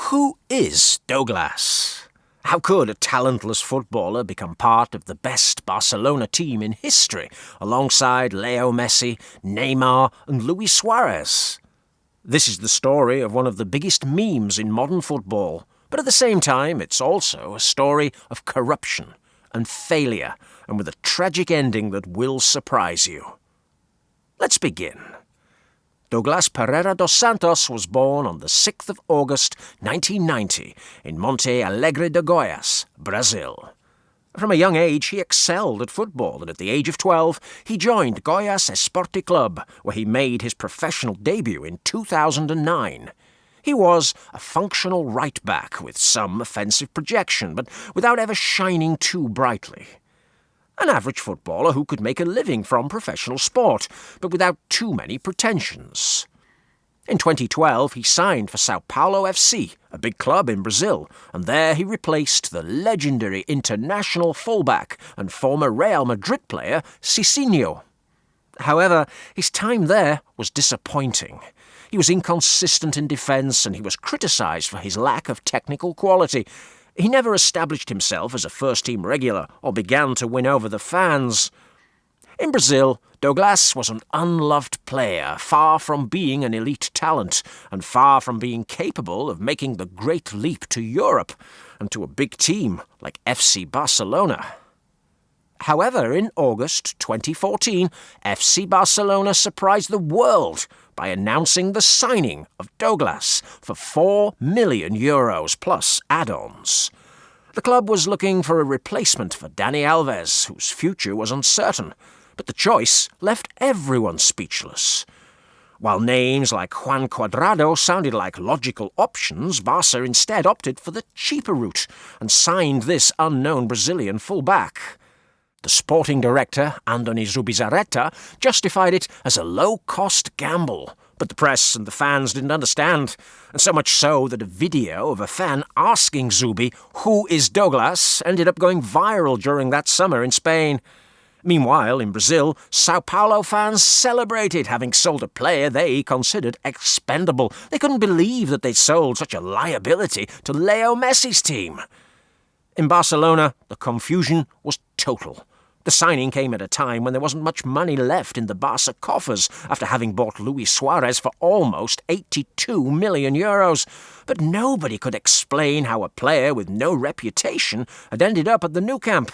Who is Douglas? How could a talentless footballer become part of the best Barcelona team in history, alongside Leo Messi, Neymar and Luis Suárez? This is the story of one of the biggest memes in modern football, but at the same time it's also a story of corruption and failure, and with a tragic ending that will surprise you. Let's begin. Douglas Pereira dos Santos was born on the 6th of August 1990 in Monte Alegre de Goiás, Brazil. From a young age he excelled at football, and at the age of 12 he joined Goiás Esporte Club, where he made his professional debut in 2009. He was a functional right-back with some offensive projection, but without ever shining too brightly. An average footballer who could make a living from professional sport, but without too many pretensions. In 2012, he signed for São Paulo FC, a big club in Brazil, and there he replaced the legendary international fullback and former Real Madrid player Cicinho. However, his time there was disappointing. He was inconsistent in defence, and he was criticised for his lack of technical quality. He never established himself as a first-team regular or began to win over the fans. In Brazil, Douglas was an unloved player, far from being an elite talent, and far from being capable of making the great leap to Europe and to a big team like FC Barcelona. However, in August 2014, FC Barcelona surprised the world by announcing the signing of Douglas for €4 million plus add-ons. The club was looking for a replacement for Dani Alves, whose future was uncertain, but the choice left everyone speechless. While names like Juan Cuadrado sounded like logical options, Barca instead opted for the cheaper route and signed this unknown Brazilian full-back. The sporting director, Andoni Zubizarreta, justified it as a low-cost gamble, but the press and the fans didn't understand, and so much so that a video of a fan asking Zubi, "Who is Douglas?" ended up going viral during that summer in Spain. Meanwhile, in Brazil, São Paulo fans celebrated having sold a player they considered expendable. They couldn't believe that they'd sold such a liability to Leo Messi's team. In Barcelona, the confusion was total. The signing came at a time when there wasn't much money left in the Barca coffers after having bought Luis Suárez for almost €82 million. But nobody could explain how a player with no reputation had ended up at the Nou Camp.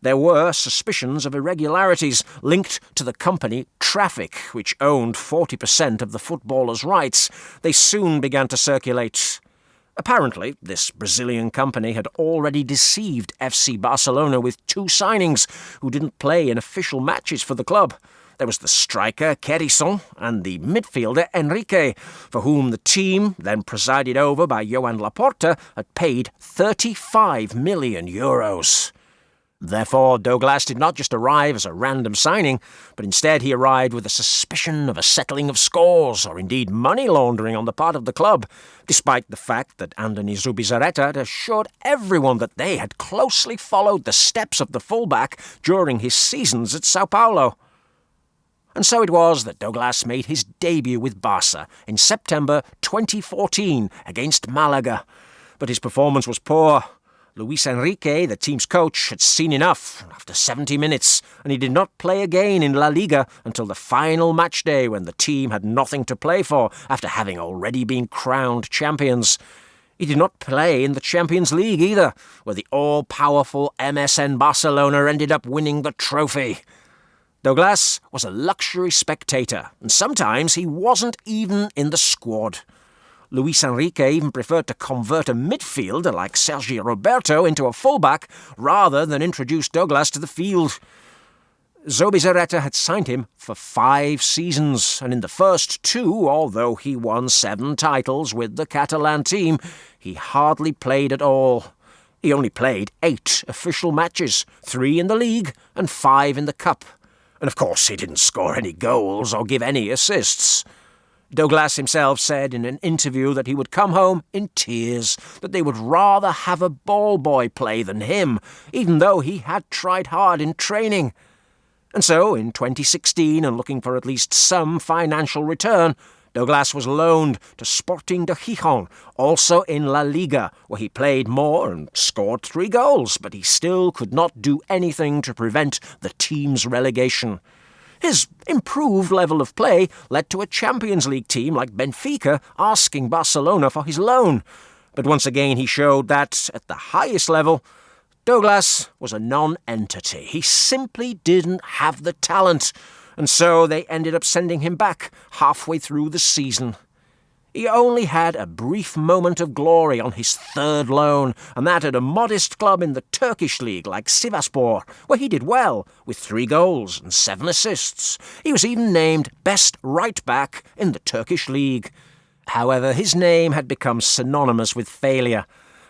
There were suspicions of irregularities linked to the company Traffic, which owned 40% of the footballer's rights. They soon began to circulate. Apparently, this Brazilian company had already deceived FC Barcelona with two signings who didn't play in official matches for the club. There was the striker Kerisson and the midfielder Enrique, for whom the team, then presided over by Joan Laporta, had paid €35 million. Therefore, Douglas did not just arrive as a random signing, but instead he arrived with a suspicion of a settling of scores, or indeed money laundering on the part of the club, despite the fact that Andoni Zubizarreta had assured everyone that they had closely followed the steps of the fullback during his seasons at São Paulo. And so it was that Douglas made his debut with Barca in September 2014 against Malaga, but his performance was poor. Luis Enrique, the team's coach, had seen enough after 70 minutes, and he did not play again in La Liga until the final match day when the team had nothing to play for after having already been crowned champions. He did not play in the Champions League either, where the all-powerful MSN Barcelona ended up winning the trophy. Douglas was a luxury spectator, and sometimes he wasn't even in the squad. Luis Enrique even preferred to convert a midfielder like Sergio Roberto into a fullback rather than introduce Douglas to the field. Zubizarreta had signed him for 5 seasons, and in the first 2, although he won 7 titles with the Catalan team, he hardly played at all. He only played 8 official matches, 3 in the league and 5 in the cup. And of course he didn't score any goals or give any assists. Douglas himself said in an interview that he would come home in tears, that they would rather have a ball boy play than him, even though he had tried hard in training. And so, in 2016, and looking for at least some financial return, Douglas was loaned to Sporting de Gijón, also in La Liga, where he played more and scored 3 goals, but he still could not do anything to prevent the team's relegation. His improved level of play led to a Champions League team like Benfica asking Barcelona for his loan. But once again he showed that, at the highest level, Douglas was a non-entity. He simply didn't have the talent, and so they ended up sending him back halfway through the season. He only had a brief moment of glory on his 3rd loan, and that at a modest club in the Turkish league like Sivasspor, where he did well, with 3 goals and 7 assists. He was even named best right-back in the Turkish league. However, his name had become synonymous with failure,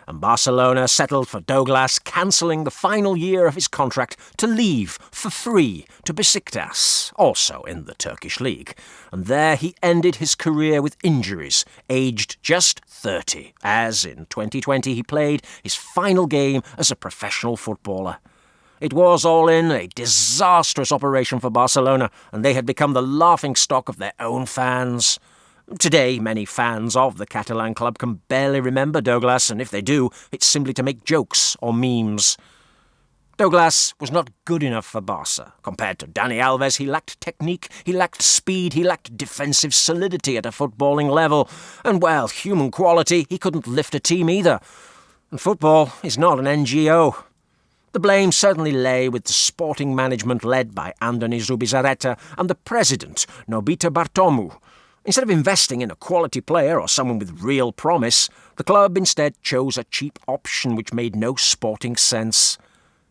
and Barcelona settled for Douglas cancelling the final year of his contract to leave for free to Besiktas, also in the Turkish league. And there he ended his career with injuries, aged just 30, as in 2020 he played his final game as a professional footballer. It was, all in, a disastrous operation for Barcelona, and they had become the laughingstock of their own fans. Today, many fans of the Catalan club can barely remember Douglas, and if they do, it's simply to make jokes or memes. Douglas was not good enough for Barca. Compared to Dani Alves, he lacked technique, he lacked speed, he lacked defensive solidity at a footballing level, and, well, human quality, he couldn't lift a team either. And football is not an NGO. The blame certainly lay with the sporting management led by Andoni Zubizarreta and the president, Nobita Bartomeu. Instead of investing in a quality player or someone with real promise, the club instead chose a cheap option which made no sporting sense.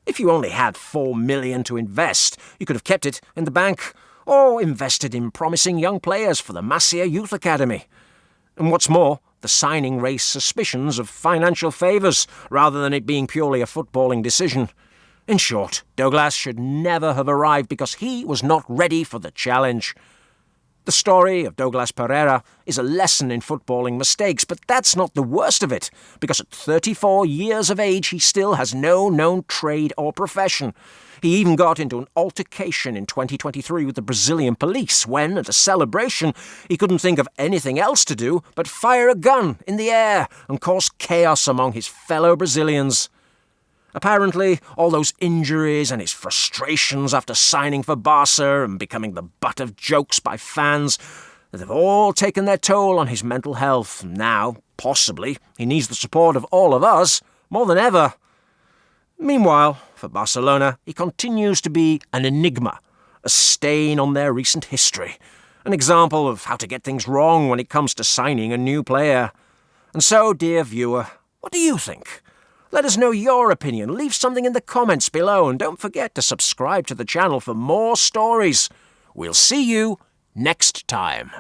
If you only had $4 million to invest, you could have kept it in the bank or invested in promising young players for the Masia Youth Academy. And what's more, the signing raised suspicions of financial favours rather than it being purely a footballing decision. In short, Douglas should never have arrived because he was not ready for the challenge. The story of Douglas Pereira is a lesson in footballing mistakes, but that's not the worst of it, because at 34 years of age he still has no known trade or profession. He even got into an altercation in 2023 with the Brazilian police when, at a celebration, he couldn't think of anything else to do but fire a gun in the air and cause chaos among his fellow Brazilians. Apparently, all those injuries and his frustrations after signing for Barca and becoming the butt of jokes by fans, they've all taken their toll on his mental health. Now, possibly, he needs the support of all of us more than ever. Meanwhile, for Barcelona, he continues to be an enigma, a stain on their recent history, an example of how to get things wrong when it comes to signing a new player. And so, dear viewer, what do you think? Let us know your opinion. Leave something in the comments below, and don't forget to subscribe to the channel for more stories. We'll see you next time.